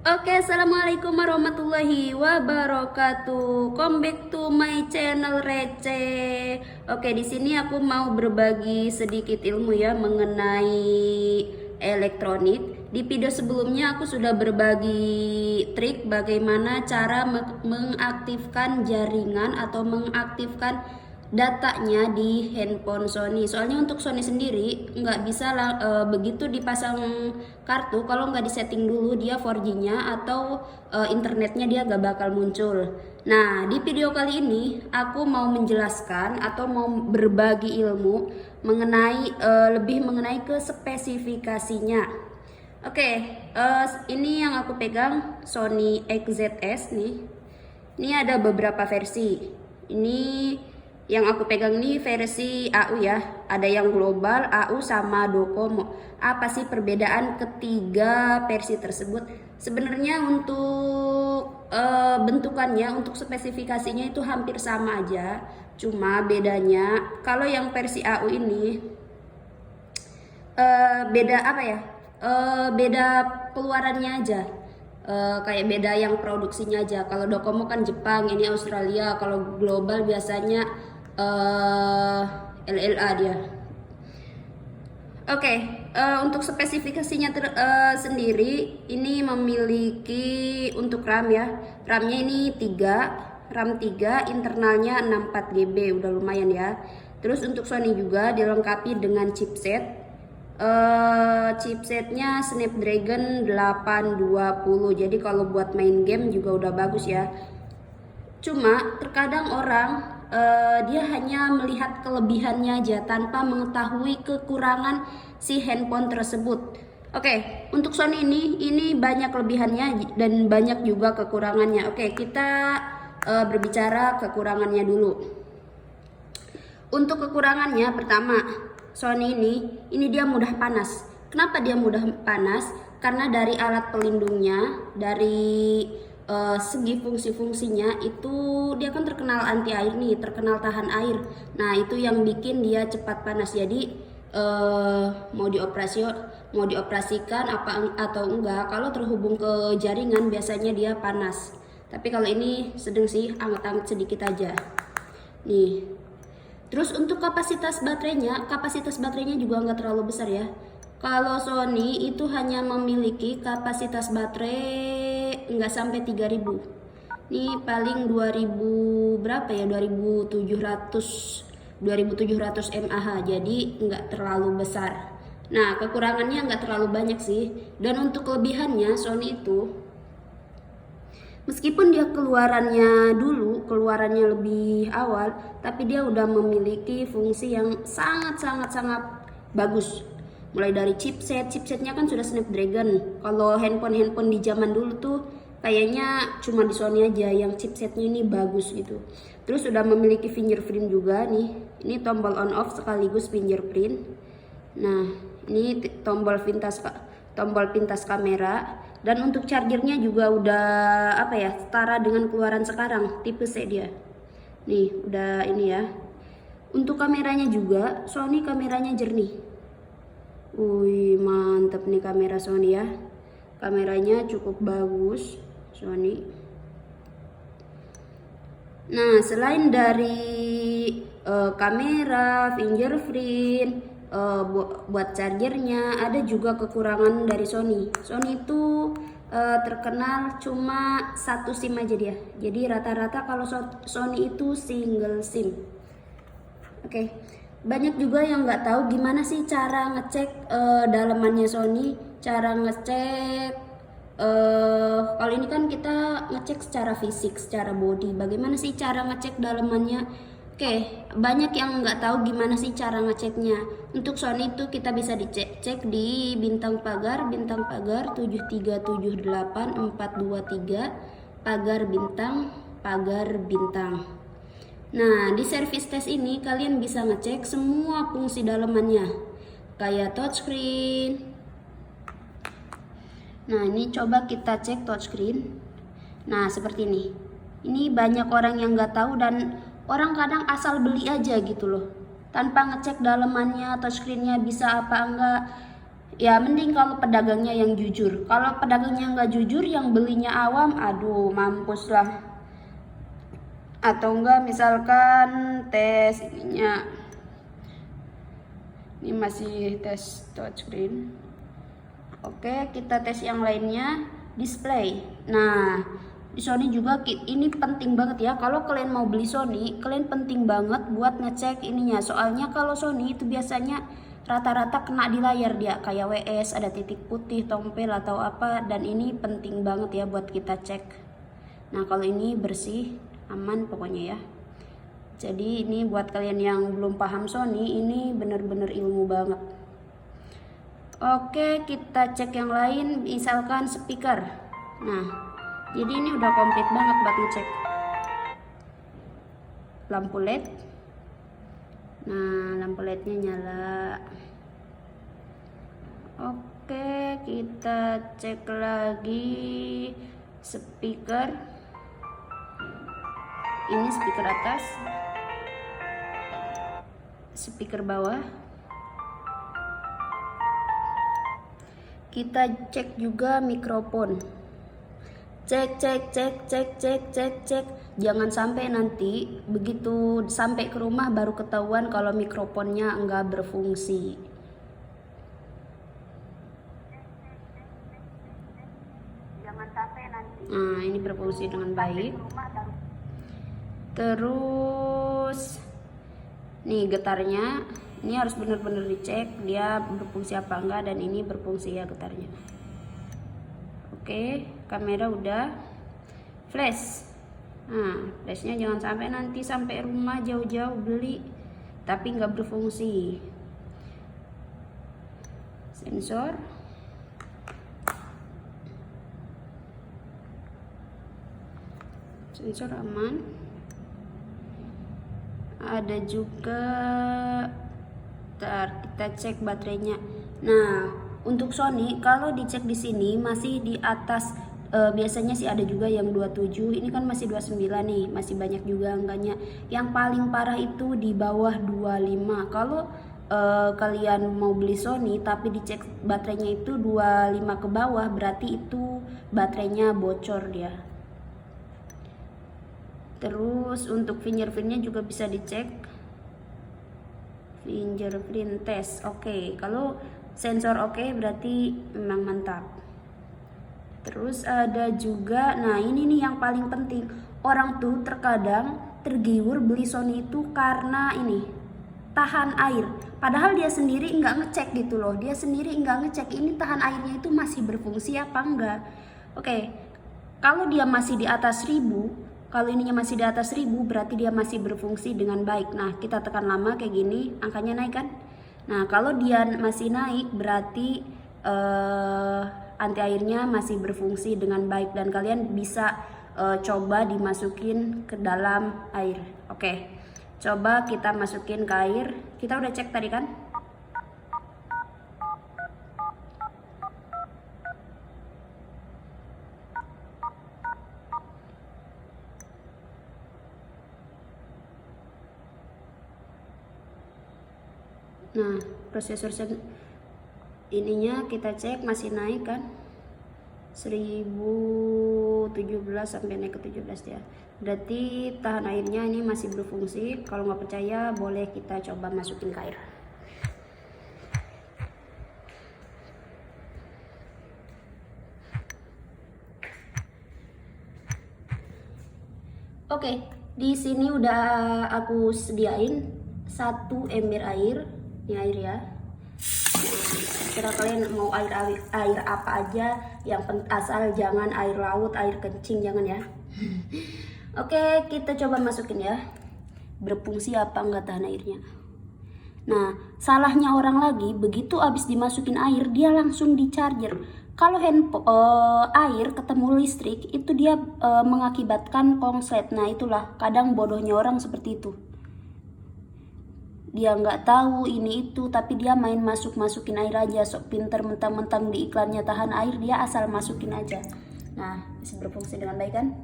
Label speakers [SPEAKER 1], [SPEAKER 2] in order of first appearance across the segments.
[SPEAKER 1] Oke, assalamualaikum warahmatullahi wabarakatuh. Come back to my channel Receh. Oke, di sini aku mau berbagi sedikit ilmu ya mengenai elektronik. Di video sebelumnya aku sudah berbagi trik bagaimana cara mengaktifkan jaringan atau mengaktifkan datanya di handphone Sony. Soalnya untuk Sony sendiri nggak bisa begitu dipasang kartu kalau nggak disetting dulu dia 4G-nya atau internetnya dia nggak bakal muncul. Nah, di video kali ini aku mau menjelaskan atau mau berbagi ilmu mengenai lebih mengenai ke spesifikasinya. Oke, ini yang aku pegang Sony XZS nih. Ini ada beberapa versi. Ini yang aku pegang ini versi AU ya. Ada yang global, AU sama Docomo. Apa sih perbedaan ketiga versi tersebut? Sebenarnya untuk bentukannya, untuk spesifikasinya itu hampir sama aja. Cuma bedanya kalau yang versi AU ini beda apa ya? Beda keluarannya aja. Kayak beda yang produksinya aja. Kalau Docomo kan Jepang, ini Australia. Kalau global biasanya LLA dia. Oke, untuk spesifikasinya sendiri ini memiliki untuk RAM ya. RAM-nya ini 3, RAM 3, internalnya 64 GB, udah lumayan ya. Terus untuk Sony juga dilengkapi dengan chipset. Chipsetnya Snapdragon 820. Jadi kalau buat main game juga udah bagus ya. Cuma terkadang orang dia hanya melihat kelebihannya aja tanpa mengetahui kekurangan si handphone tersebut. Oke, untuk Sony ini banyak kelebihannya dan banyak juga kekurangannya. Oke, kita berbicara kekurangannya dulu. Untuk kekurangannya pertama, Sony ini dia mudah panas. Kenapa dia mudah panas? Karena dari alat pelindungnya, dari segi fungsi-fungsinya itu dia kan terkenal anti air nih, terkenal tahan air. Nah, itu yang bikin dia cepat panas. Jadi mau dioperasikan apa atau enggak, kalau terhubung ke jaringan biasanya dia panas. Tapi kalau ini sedang sih, anget-anget sedikit aja. Nih. Terus untuk kapasitas baterainya juga nggak terlalu besar ya. Kalau Sony itu hanya memiliki kapasitas baterai nggak sampai 3000. Ini paling 2000 berapa ya? 2700 mAh. Jadi nggak terlalu besar. Nah, kekurangannya nggak terlalu banyak sih. Dan untuk kelebihannya Sony itu meskipun dia keluarannya lebih awal, tapi dia udah memiliki fungsi yang sangat bagus. Mulai dari chipsetnya kan sudah Snapdragon. Kalau handphone di zaman dulu tuh kayaknya cuma di Sony aja yang chipsetnya ini bagus gitu. Terus sudah memiliki fingerprint juga nih. Ini tombol on off sekaligus fingerprint. Nah, ini tombol pintas kamera. Dan untuk chargernya juga udah setara dengan keluaran sekarang, tipe C dia. Nih, udah ini ya. Untuk kameranya juga, Sony kameranya jernih. Wih, mantep nih kamera Sony ya. Kameranya cukup bagus Sony. Nah, selain dari kamera, fingerprint, buat chargernya, ada juga kekurangan dari Sony. Sony itu terkenal cuma satu SIM aja dia. Jadi rata-rata kalau Sony itu single SIM. Oke. Banyak juga yang nggak tahu gimana sih cara ngecek dalemannya Sony, cara ngecek kalau ini kan kita ngecek secara fisik, secara body. Bagaimana sih cara ngecek dalemannya? Oke, banyak yang nggak tahu gimana sih cara ngeceknya. Untuk Sony itu kita bisa dicek di bintang pagar 7378423 pagar bintang. Nah, di service test ini kalian bisa ngecek semua fungsi dalemannya, kayak touchscreen. Nah, ini coba kita cek touchscreen. Nah, seperti ini. Ini banyak orang yang nggak tahu dan orang kadang asal beli aja gitu loh, tanpa ngecek dalemannya, touchscreennya bisa apa enggak. Ya mending kalau pedagangnya yang jujur. Kalau pedagangnya nggak jujur, yang belinya awam, aduh mampus lah. Atau enggak misalkan tes ininya, ini masih tes touchscreen. Oke, kita tes yang lainnya, display. Nah, di Sony juga ini penting banget ya. Kalau kalian mau beli Sony, kalian penting banget buat ngecek ininya. Soalnya kalau Sony itu biasanya rata-rata kena di layar dia, kayak WS, ada titik putih, tompel atau apa, dan ini penting banget ya buat kita cek. Nah, kalau ini bersih, aman pokoknya ya. Jadi ini buat kalian yang belum paham Sony, ini bener-bener ilmu banget. Oke, kita cek yang lain, misalkan speaker. Nah, jadi ini udah komplit banget buat ngecek. Lampu LED. Nah, lampu LED-nya nyala. Oke, kita cek lagi speaker. Ini speaker atas, speaker bawah. Kita cek juga mikrofon. Cek. Jangan sampai nanti begitu sampai ke rumah baru ketahuan kalau mikrofonnya enggak berfungsi. Jangan sampai nanti. Nah, ini berfungsi dengan baik. Terus nih getarnya, ini harus benar-benar dicek dia berfungsi apa enggak, dan ini berfungsi ya getarnya. Oke, kamera udah. Flash. Nah, flashnya jangan sampai nanti sampai rumah jauh-jauh beli tapi nggak berfungsi. Sensor. Sensor aman. Ada juga, kita cek baterainya. Nah, untuk Sony kalau dicek di sini masih di atas, biasanya sih ada juga yang 27, ini kan masih 29 nih, masih banyak juga angkanya. Yang paling parah itu di bawah 25. Kalau kalian mau beli Sony tapi dicek baterainya itu 25 ke bawah, berarti itu baterainya bocor dia. Terus untuk fingerprintnya juga bisa dicek, fingerprint test. Oke, kalau sensor oke, berarti memang mantap. Terus ada juga, nah ini nih yang paling penting, orang tuh terkadang tergiur beli Sony itu karena ini tahan air, padahal dia sendiri nggak ngecek gitu loh, dia sendiri nggak ngecek ini tahan airnya itu masih berfungsi apa enggak. Oke, kalau dia masih di atas 1000, kalau ininya masih di atas 1000, berarti dia masih berfungsi dengan baik. Nah, kita tekan lama kayak gini, angkanya naik kan? Nah, kalau dia masih naik, berarti anti airnya masih berfungsi dengan baik, dan kalian bisa coba dimasukin ke dalam air. Oke, coba kita masukin ke air. Kita udah cek tadi kan? Nah, prosesor ininya kita cek masih naik kan, 1017 sampai naik ke 17 ya, berarti tahan airnya ini masih berfungsi. Kalau nggak percaya boleh kita coba masukin ke air. Oke, di sini udah aku sediain 1 ember air. Ini air ya. Kira kalian mau air apa aja, yang asal jangan air laut, air kencing, jangan ya. Oke, kita coba masukin ya. Berfungsi apa enggak tahan airnya. Nah, salahnya orang lagi begitu abis dimasukin air dia langsung di charger. Kalau air ketemu listrik itu dia mengakibatkan konslet. Nah, itulah kadang bodohnya orang seperti itu. Dia nggak tahu ini itu, tapi dia main masukin air aja, sok pinter, mentang-mentang di iklannya tahan air, dia asal masukin aja. Nah, bisa berfungsi dengan baik kan?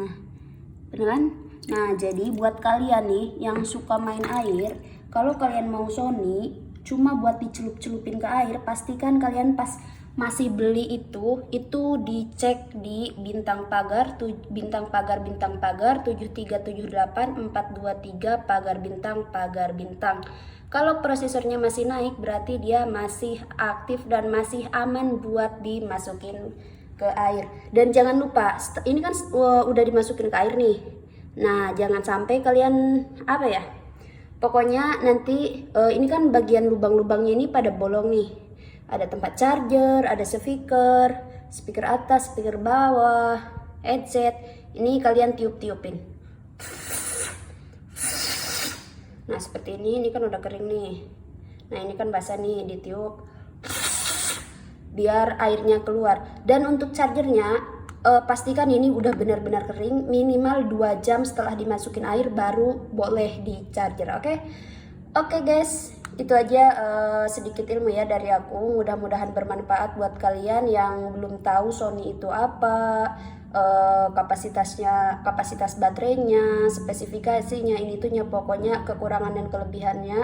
[SPEAKER 1] Nah, bener kan? Nah, jadi buat kalian nih yang suka main air, kalau kalian mau Sony cuma buat dicelup-celupin ke air, pastikan kalian pas masih beli itu dicek di bintang pagar bintang pagar 7378 423 pagar bintang. Kalau prosesornya masih naik berarti dia masih aktif dan masih aman buat dimasukin ke air. Dan jangan lupa, ini kan udah dimasukin ke air nih. Nah, jangan sampai kalian apa ya? Pokoknya nanti ini kan bagian lubang-lubangnya ini pada bolong nih. Ada tempat charger, ada speaker atas, speaker bawah, headset. Ini kalian tiup-tiupin. Nah, seperti ini kan udah kering nih. Nah, ini kan basah nih, ditiup biar airnya keluar. Dan untuk chargernya pastikan ini udah benar-benar kering, minimal 2 jam setelah dimasukin air baru boleh di charger. Oke guys, itu aja sedikit ilmu ya dari aku. Mudah-mudahan bermanfaat buat kalian yang belum tahu Sony itu apa, kapasitas baterainya, spesifikasinya, ini itunya, pokoknya kekurangan dan kelebihannya.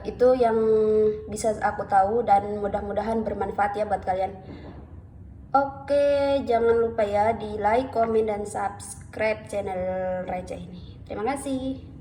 [SPEAKER 1] Itu yang bisa aku tahu dan mudah-mudahan bermanfaat ya buat kalian. Oke, jangan lupa ya di like, komen, dan subscribe channel receh ini. Terima kasih.